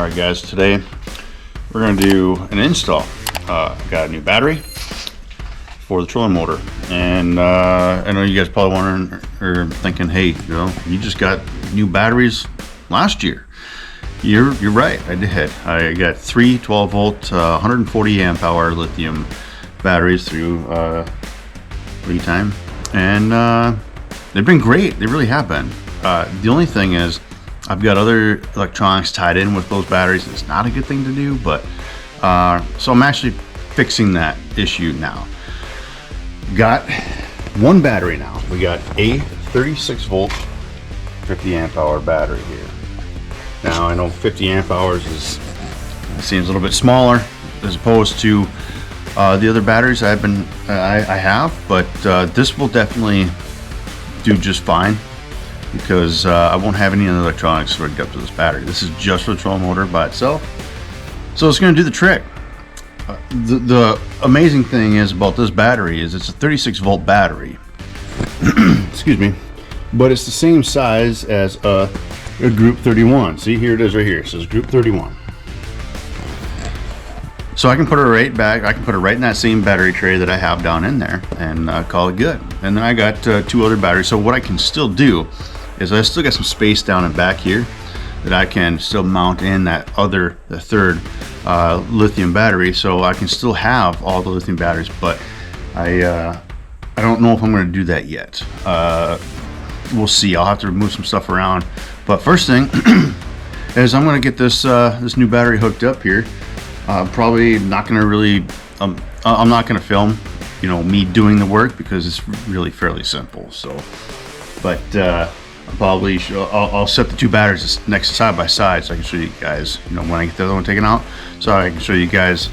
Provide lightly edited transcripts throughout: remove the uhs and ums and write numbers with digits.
Alright guys, today we're going to do an install. Got a new battery for the trolling motor, and I know you guys probably wondering or thinking, hey, you just got new batteries last year. You're right, I did. I got three 12 volt 140 amp hour lithium batteries through lead time, and they've been great. They really have been. The only thing is I've got other electronics tied in with those batteries. It's not a good thing to do, but so I'm actually fixing that issue now. Got one battery now. We got a 36 volt 50 amp hour battery here. Now I know 50 amp hours seems a little bit smaller as opposed to the other batteries I have, but this will definitely do just fine, because I won't have any other electronics rigged up to this battery. This is just for the trolling motor by itself, so it's going to do the trick. The amazing thing is about this battery is it's a 36 volt battery. Excuse me, but it's the same size as a group 31. See, here it is right here. It says group 31. So I can put it right back. I can put it right in that same battery tray that I have down in there and call it good. And then I got two other batteries. So what I can still do is I still got some space down and back here that I can still mount in the third lithium battery. So I can still have all the lithium batteries, but I don't know if I'm going to do that yet. We'll see. I'll have to remove some stuff around. But first thing is I'm going to get this this new battery hooked up here. Probably not going to really. I'm not going to film, me doing the work, because it's really fairly simple. So, but I'll set the two batteries next side by side so I can show you guys. When I get the other one taken out, so I can show you guys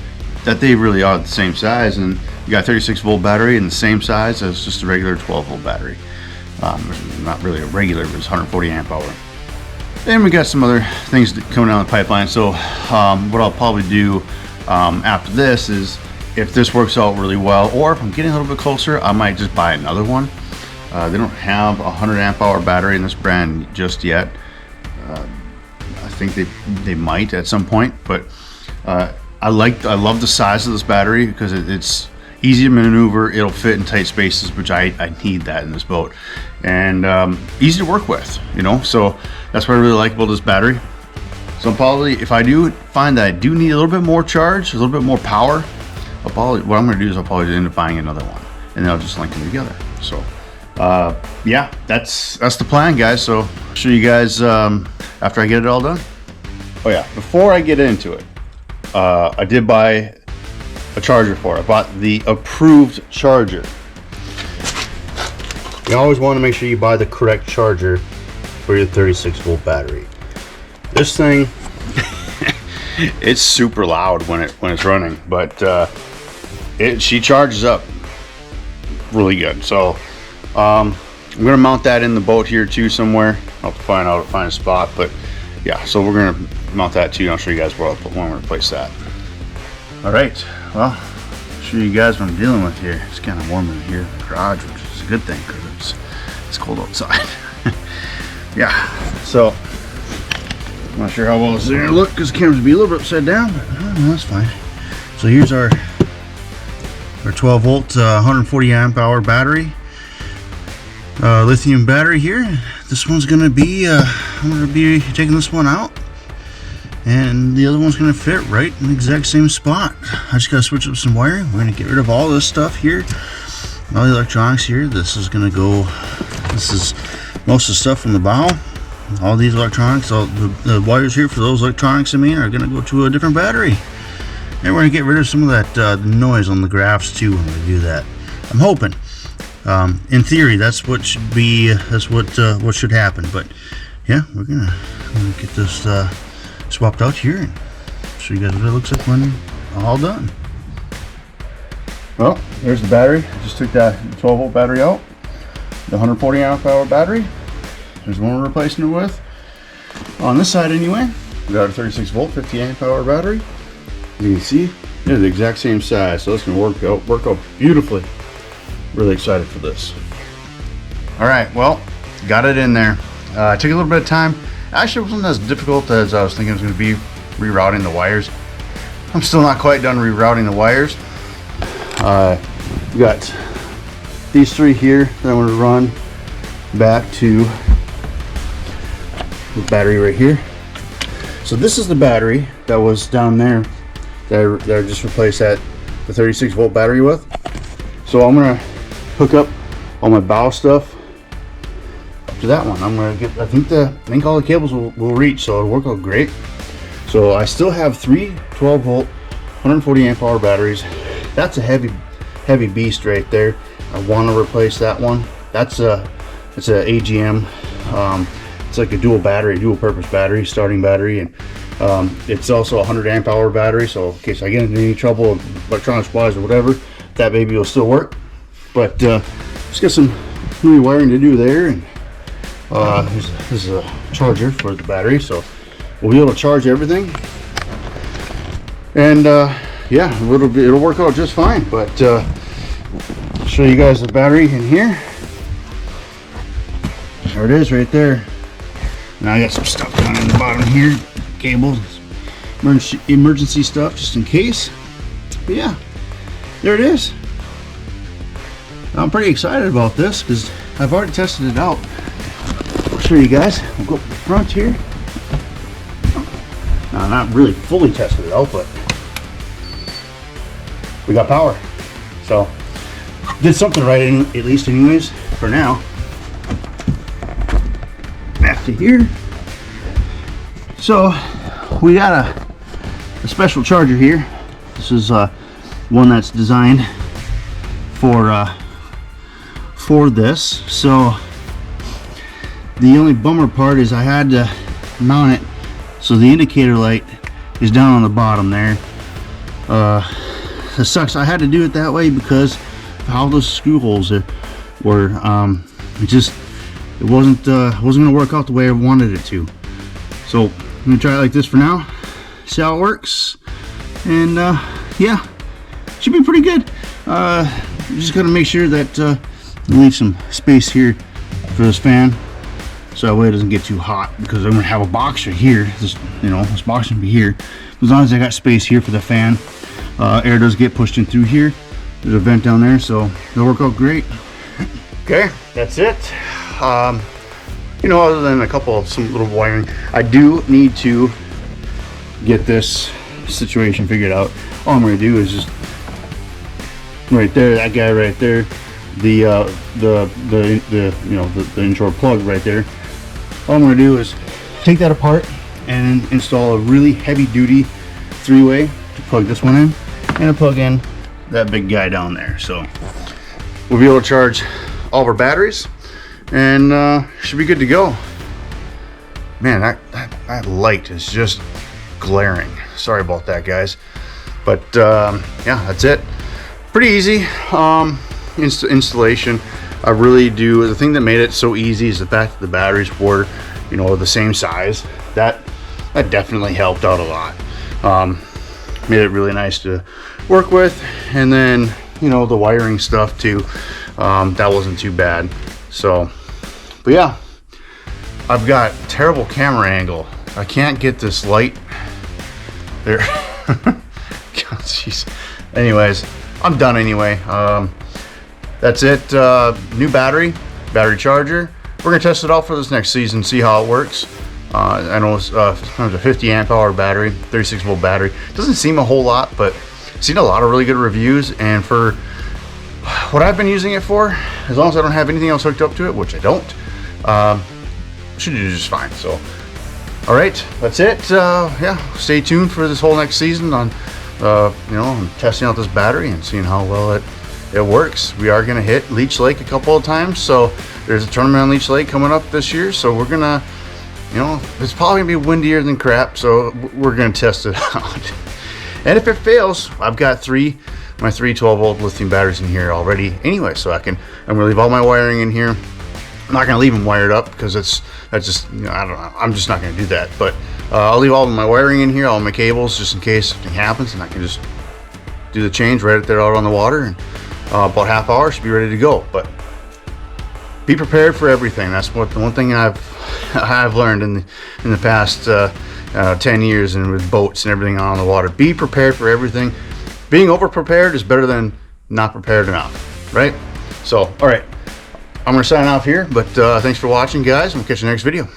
that they really are the same size. And you got a 36 volt battery in the same size as just a regular 12 volt battery. Not really a regular, but it's 140 amp hour. And we got some other things coming down the pipeline. So what I'll probably do after this is, if this works out really well, or if I'm getting a little bit closer, I might just buy another one. They don't have a 100 amp hour battery in this brand just yet. I think they might at some point, but I love the size of this battery because it's easy to maneuver. It'll fit in tight spaces, which I need that in this boat, and easy to work with, so that's what I really like about this battery. So probably, if I do find that I do need a little bit more charge, a little bit more power, what I'm going to do is I'll probably end up buying another one, and then I'll just link them together. So yeah, that's the plan, guys. So I'll show you guys after I get it all done. Oh yeah, before I get into it, I did buy a charger for it. I bought the approved charger. You always want to make sure you buy the correct charger for your 36 volt battery. This thing, it's super loud when it's running, but she charges up really good. So I'm gonna mount that in the boat here too somewhere. I'll have to find a spot, but yeah. So we're gonna mount that too. I'll show you guys where I'm gonna place that. All right. Well, I'll show you guys what I'm dealing with here. It's kind of warm in here in the garage, which is a good thing because it's cold outside. Yeah, so I'm not sure how well this is going to look because the camera's be a little bit upside down, but no, that's fine. So here's our 12 volt 140 amp hour battery, lithium battery here. This one's going to be I'm going to be taking this one out, and the other one's going to fit right in the exact same spot. I just got to switch up some wiring. We're going to get rid of all this stuff here, all the electronics here. This is going to go, this is most of the stuff from the bow. All these electronics, all the wires here for those electronics are going to go to a different battery. And we're going to get rid of some of that noise on the graphs too when we do that. I'm hoping. In theory, that's what should be. That's what should happen. But yeah, we're gonna get this swapped out here and show you guys what it looks like when all done. Well, there's the battery. I just took that 12 volt battery out. The 140 amp hour battery. There's the one we're replacing it with. On this side anyway, we got a 36 volt 50 amp hour battery. You can see they're the exact same size, so it's gonna work out beautifully. Really excited for this. All right, well, got it in there. It took a little bit of time. Actually, it wasn't as difficult as I was thinking it was going to be rerouting the wires. I'm still not quite done rerouting the wires. We got these 3 here that I'm going to run back to the battery right here. So this is the battery that was down there that I just replaced the 36 volt battery with. So I'm going to hook up all my bow stuff to that one. I'm going to get, I think all the cables will reach, so it'll work out great. So I still have 3 12 volt 140 amp hour batteries. That's a heavy beast right there. I want to replace that one. It's a AGM. It's like a dual purpose battery, starting battery, and it's also a 100 amp hour battery, so in case I get into any trouble with electronic supplies or whatever, that baby will still work. But just got some rewiring to do there, and this is a charger for the battery, so we'll be able to charge everything, and yeah, it'll work out just fine. But I'll show you guys the battery in here. There it is right there. Now I got some stuff down in the bottom here, cables, emergency stuff just in case. But yeah, there it is. I'm pretty excited about this because I've already tested it out. I'll show you guys. We'll go up the front here. Now, not really fully tested it out, but we got power. So did something right, at least anyways, for now. Back to here. So we got a special charger here. This is one that's designed for this. So the only bummer part is I had to mount it so the indicator light is down on the bottom there. It sucks. I had to do it that way because of how those screw holes were. It wasn't gonna work out the way I wanted it to. So I'm gonna try it like this for now, see how it works, and yeah, should be pretty good. Just gotta make sure that leave some space here for this fan, so that way it doesn't get too hot, because I'm gonna have a box right here. This box can be here. As long as I got space here for the fan, air does get pushed in through here. There's a vent down there, so it'll work out great. Okay, that's it. Other than some little wiring, I do need to get this situation figured out. All I'm gonna do is just right there, that guy right there, the intro plug right there. All I'm gonna do is take that apart and install a really heavy duty 3-way to plug this one in, and plug in that big guy down there. So we'll be able to charge all of our batteries, and should be good to go. Man, that light is just glaring. Sorry about that, guys. But yeah, that's it. Pretty easy installation. I really do. The thing that made it so easy is the fact that the batteries were, the same size. That definitely helped out a lot. Made it really nice to work with, and then the wiring stuff too. That wasn't too bad. So, but yeah, I've got terrible camera angle. I can't get this light there. God, jeez. Anyways, I'm done anyway. That's it. New battery charger. We're gonna test it out for this next season, see how it works. I know it's a 50 amp hour battery, 36 volt battery. Doesn't seem a whole lot, but I've seen a lot of really good reviews, and for what I've been using it for, as long as I don't have anything else hooked up to it, which I don't, should do just fine. So, all right, that's it. Yeah, stay tuned for this whole next season on, on testing out this battery and seeing how well it works. We are gonna hit Leech Lake a couple of times, so there's a tournament on Leech Lake coming up this year. So we're gonna, it's probably gonna be windier than crap, so we're gonna test it out. And if it fails, I've got my 3 12 volt lithium batteries in here already anyway, so I'm gonna leave all my wiring in here. I'm not gonna leave them wired up because that's just, I don't know, I'm just not gonna do that. But I'll leave all of my wiring in here, all my cables, just in case something happens, and I can just do the change right there out on the water, and about half hour should be ready to go. But be prepared for everything. That's what the one thing I've learned in the past 10 years, and with boats and everything on the water. Be prepared for everything. Being over prepared is better than not prepared enough, right? So, all right, I'm gonna sign off here, but thanks for watching, guys, and we'll catch you in the next video.